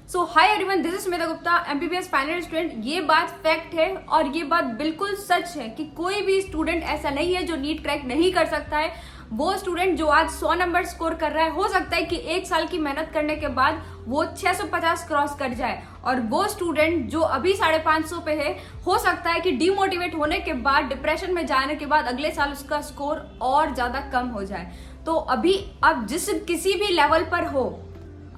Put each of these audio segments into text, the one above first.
So hi everyone, this is Smita Gupta, MBBS final student. ये बात fact है और ये बात बिल्कुल सच है कि कोई भी स्टूडेंट ऐसा नहीं है जो नीट क्रैक नहीं कर सकता है। वो स्टूडेंट जो आज 100 नंबर स्कोर कर रहा है, हो सकता है कि एक साल की मेहनत करने के बाद वो 650 क्रॉस कर जाए, और वो स्टूडेंट जो अभी 550 पे है, हो सकता है कि डिमोटिवेट होने के बाद, डिप्रेशन में जाने के बाद अगले साल उसका स्कोर और ज्यादा कम हो जाए। तो अभी आप जिस किसी भी लेवल पर हो,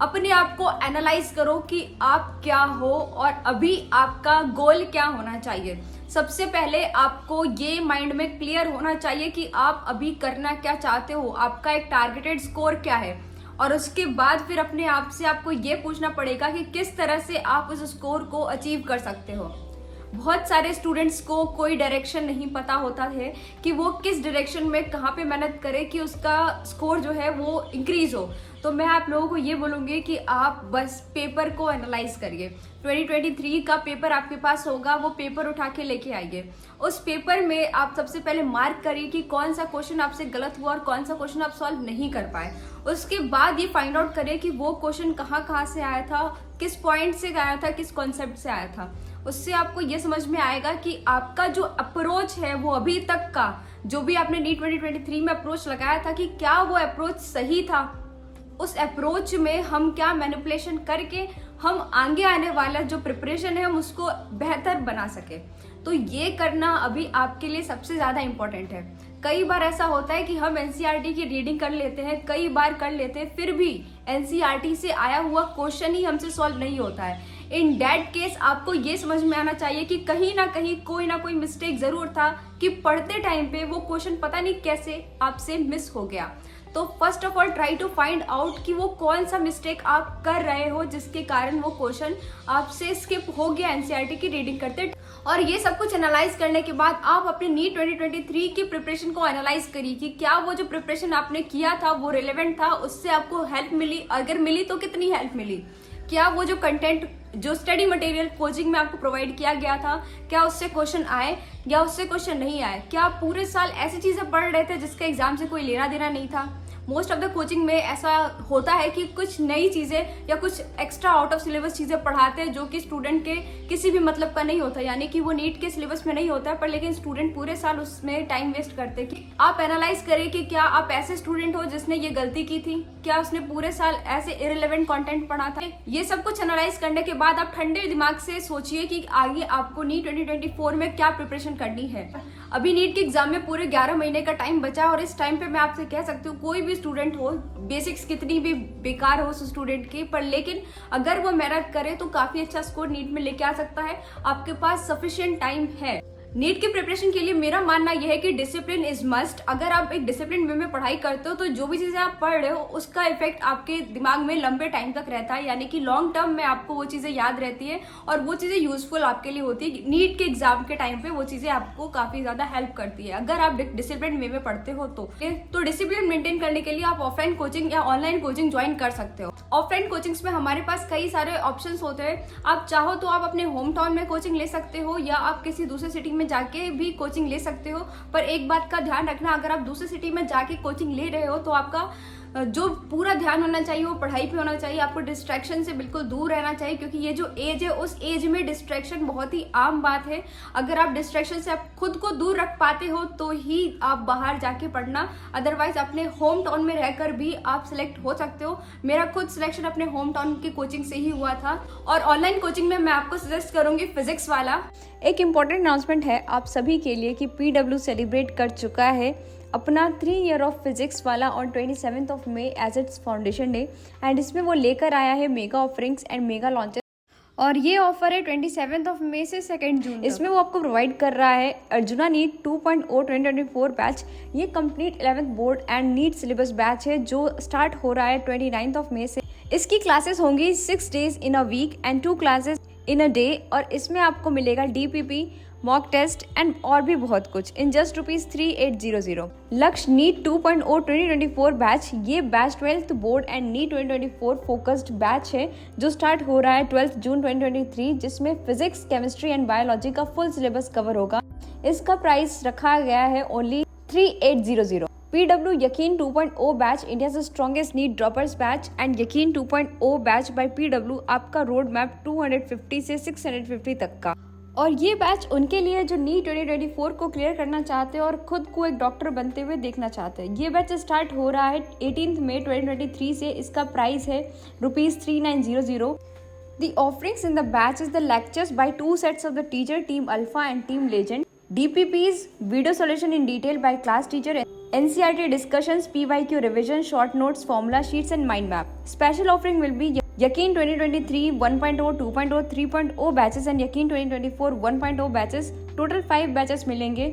अपने आप को एनालाइज करो कि आप क्या हो और अभी आपका गोल क्या होना चाहिए। सबसे पहले आपको ये माइंड में क्लियर होना चाहिए कि आप अभी करना क्या चाहते हो, आपका एक टारगेटेड स्कोर क्या है, और उसके बाद फिर अपने आप से आपको ये पूछना पड़ेगा कि किस तरह से आप उस स्कोर को अचीव कर सकते हो। बहुत सारे स्टूडेंट्स को कोई डायरेक्शन नहीं पता होता है कि वो किस डायरेक्शन में कहाँ पे मेहनत करे कि उसका स्कोर जो है वो इंक्रीज हो। तो मैं आप लोगों को ये बोलूँगी कि आप बस पेपर को एनालाइज करिए। 2023 का पेपर आपके पास होगा, वो पेपर उठा के लेके आइए। उस पेपर में आप सबसे पहले मार्क करिए कि कौन सा क्वेश्चन आपसे गलत हुआ और कौन सा क्वेश्चन आप सॉल्व नहीं कर पाए। उसके बाद ये फाइंड आउट करिए कि वो क्वेश्चन कहाँ से आया था, किस पॉइंट से आया था, किस कॉन्सेप्ट से आया था। उससे आपको ये समझ में आएगा कि आपका जो अप्रोच है वो अभी तक का, जो भी आपने नीट 2023 में अप्रोच लगाया था, कि क्या वो अप्रोच सही था। उस अप्रोच में हम क्या मैनिपुलेशन करके हम आगे आने वाला जो प्रिपरेशन है हम उसको बेहतर बना सके। तो ये करना अभी आपके लिए सबसे ज़्यादा इम्पोर्टेंट है। कई बार ऐसा होता है कि हम एनसीईआरटी की रीडिंग कर लेते हैं, कई बार कर लेते हैं, फिर भी एनसीईआरटी से आया हुआ क्वेश्चन ही हमसे सॉल्व नहीं होता है। इन दैट केस आपको ये समझ में आना चाहिए कि कहीं ना कहीं कोई ना कोई मिस्टेक जरूर था, कि पढ़ते टाइम पे वो क्वेश्चन पता नहीं कैसे आपसे मिस हो गया। तो first of all try to find out कि वो कौन सा मिस्टेक आप कर रहे हो जिसके कारण वो क्वेश्चन आपसे स्किप हो गया एनसीईआरटी की रीडिंग करते। और ये सब कुछ एनालाइज करने के बाद आप अपने नीट 2023 की प्रिपरेशन को एनालाइज करिए कि क्या वो जो प्रिपरेशन आपने किया था वो रिलेवेंट था, उससे आपको हेल्प मिली, अगर मिली तो कितनी हेल्प मिली। क्या वो जो कंटेंट, जो स्टडी मटेरियल कोचिंग में आपको प्रोवाइड किया गया था, क्या उससे क्वेश्चन आए या उससे क्वेश्चन नहीं आए। क्या आप पूरे साल ऐसी चीजें पढ़ रहे थे जिसका एग्जाम से कोई लेना देना नहीं था। मोस्ट ऑफ द कोचिंग में ऐसा होता है कि कुछ नई चीजें या कुछ एक्स्ट्रा आउट ऑफ सिलेबस चीजें पढ़ाते हैं जो कि स्टूडेंट के किसी भी मतलब का नहीं होता, यानी कि वो नीट के सिलेबस में नहीं होता है, पर लेकिन स्टूडेंट पूरे साल उसमें टाइम वेस्ट करते हैं। कि आप एनालाइज करें कि क्या आप ऐसे स्टूडेंट हो जिसने ये गलती की थी, क्या उसने पूरे साल ऐसे इररिलेवेंट कंटेंट पढ़ा था। ये सब कुछ एनालाइज करने के बाद आप ठंडे दिमाग से सोचिए कि आगे आपको नीट 2024 में क्या प्रिपरेशन करनी है। अभी नीट के एग्जाम में पूरे 11 महीने का टाइम बचा, और इस टाइम पे मैं आपसे कह सकती हूँ कोई भी स्टूडेंट हो, बेसिक्स कितनी भी बेकार हो उस स्टूडेंट की, पर लेकिन अगर वो मेहनत करे तो काफी अच्छा स्कोर नीट में लेके आ सकता है। आपके पास सफिशिएंट टाइम है। नीट की प्रिपरेशन के लिए मेरा मानना यह है कि डिसिप्लिन इज मस्ट। अगर आप एक डिसिप्लिन वे में पढ़ाई करते हो तो जो भी चीजें आप पढ़ रहे हो उसका इफेक्ट आपके दिमाग में लंबे टाइम तक रहता है, यानी कि लॉन्ग टर्म में आपको वो चीजें याद रहती है और वो चीजें यूजफुल आपके लिए होती है। नीट के एग्जाम के टाइम पे वो चीजें आपको काफी ज्यादा हेल्प करती है अगर आप डिसिप्लिन वे में पढ़ते हो। तो डिसिप्लिन मेंटेन करने के लिए आप ऑफलाइन कोचिंग या ऑनलाइन कोचिंग ज्वाइन कर सकते हो। ऑफलाइन कोचिंग्स में हमारे पास कई सारे ऑप्शन होते हैं। आप चाहो तो आप अपने होम टाउन में कोचिंग ले सकते हो या आप किसी दूसरे सिटी में जाके भी कोचिंग ले सकते हो। पर एक बात का ध्यान रखना, अगर आप दूसरी सिटी में जाके कोचिंग ले रहे हो तो आपका जो पूरा ध्यान होना चाहिए वो पढ़ाई पे होना चाहिए। आपको डिस्ट्रैक्शन से बिल्कुल दूर रहना चाहिए, क्योंकि ये जो एज है उस एज में डिस्ट्रैक्शन बहुत ही आम बात है। अगर आप डिस्ट्रैक्शन से आप खुद को दूर रख पाते हो तो ही आप बाहर जाके पढ़ना, अदरवाइज अपने होम टाउन में रहकर भी आप सिलेक्ट हो सकते हो। मेरा खुद सिलेक्शन अपने होम टाउन की कोचिंग से ही हुआ था। और ऑनलाइन कोचिंग में मैं आपको सजेस्ट करूंगी फिजिक्स वाला। एक इम्पॉर्टेंट अनाउंसमेंट है आप सभी के लिए कि PW सेलिब्रेट कर चुका है अपना 3 ईयर ऑफ फिजिक्स वाला on 27 of May as its foundation day, and इसमें वो लेकर आया है mega offerings and mega launches. और ये ऑफर है 27 ऑफ मई से 2 जून। इसमें वो आपको प्रोवाइड कर रहा है अर्जुना नीट 2.0 2024 बैच। ये complete 11th board and NEET syllabus batch है जो स्टार्ट हो रहा है 29 ऑफ मई से। इसकी क्लासेस होंगी 6 days in a week and 2 classes in a day, और इसमें आपको मिलेगा DPP, मॉक टेस्ट एंड और भी बहुत कुछ इन जस्ट ₹3800। लक्ष्य नीट 2.0 2024 बैच, ये batch 12th board and NEET 2024 focused batch है जो स्टार्ट हो रहा है 12 जून 2023, जिसमें फिजिक्स, केमिस्ट्री एंड बायोलॉजी का फुल सिलेबस कवर होगा। इसका प्राइस रखा गया है only 3800। PW Yakin 2.0 batch India से strongest NEET droppers batch and Yakeen 2.0 batch by PW आपका रोड मैप 250 से 650 तक का। और ये बैच उनके लिए जो नीट 2024 को क्लियर करना चाहते हैं और खुद को एक डॉक्टर बनते हुए देखना चाहते हैं। ये बैच स्टार्ट हो रहा है 18 मई 2023 से। इसका प्राइस है ₹3900। The offerings in the batch is the lectures by 2 sets of the teacher, Team Alpha and Team Legend, DPPs, video solution in detail by class teacher, NCERT discussions, PYQ revision, short notes, formula sheets and mind map. Special offering will be Yakin 2023 1.0, 2.0, 3.0 batches and Yakin 2024 1.0 batches. Total 5 batches मिलेंगे।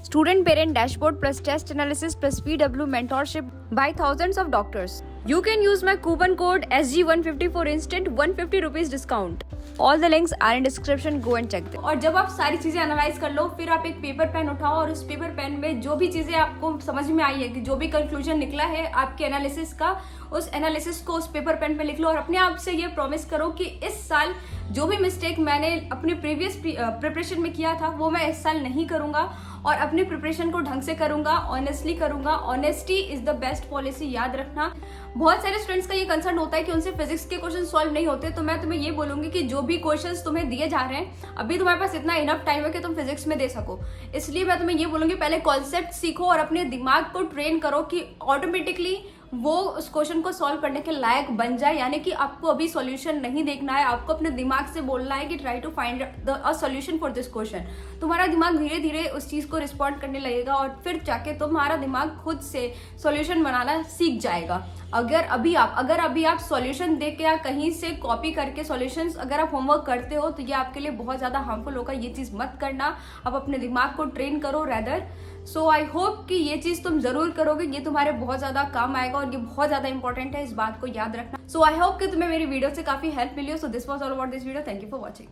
Student parent dashboard plus test analysis plus PW mentorship by thousands of doctors. You can use my coupon code SG150 for instant 150 rupees discount. All the links are in description. Go and check them. और जब आप सारी चीजें analyse कर लो, फिर आप एक paper pen उठाओ और उस पेपर पेन में जो भी चीजें आपको समझ में आई है कि जो भी कंक्लूजन निकला है आपके एनालिसिस का, उस एनालिसिस को उस पेपर पेन पे लिख लो और अपने आप से ये प्रॉमिस करो कि इस साल जो भी मिस्टेक मैंने अपने प्रीवियस प्रिपरेशन में किया था वो मैं इस साल नहीं करूंगा और अपनी प्रिपरेशन को ढंग से करूंगा, ऑनेस्टली करूंगा। Honesty is the best policy, याद रखना। बहुत सारे स्टूडेंट्स का ये कंसर्न होता है कि उनसे फिजिक्स के क्वेश्चन सॉल्व नहीं होते, तो मैं तुम्हें ये बोलूंगी कि जो भी क्वेश्चंस तुम्हें दिए जा रहे हैं अभी तुम्हारे पास इतना इनफ टाइम है कि तुम फिजिक्स में दे सको। इसलिए मैं तुम्हें ये बोलूंगी पहले कॉन्सेप्ट सीखो और अपने दिमाग को ट्रेन करो कि ऑटोमेटिकली वो उस क्वेश्चन को सॉल्व करने के लायक बन जाए। यानी कि आपको अभी सॉल्यूशन नहीं देखना है, आपको अपने दिमाग से बोलना है कि try to find a solution for this question. तुम्हारा दिमाग धीरे धीरे उस चीज को रिस्पॉन्ड करने लगेगा और फिर जाके तुम्हारा दिमाग खुद से सॉल्यूशन बनाना सीख जाएगा। अगर अभी आप सॉल्यूशन देख के या कहीं से कॉपी करके सॉल्यूशंस अगर आप होमवर्क करते हो तो ये आपके लिए बहुत ज्यादा हार्मफुल होगा। ये चीज मत करना, आप अपने दिमाग को ट्रेन करो रेदर। सो आई होप कि ये चीज तुम जरूर करोगे, ये तुम्हारे बहुत ज्यादा काम आएगा और ये बहुत ज्यादा इंपॉर्टेंट है, इस बात को याद रखना। सो आई होप कि तुम्हें मेरी वीडियो से काफी हेल्प मिली हो। So this was all about this video. Thank you for watching.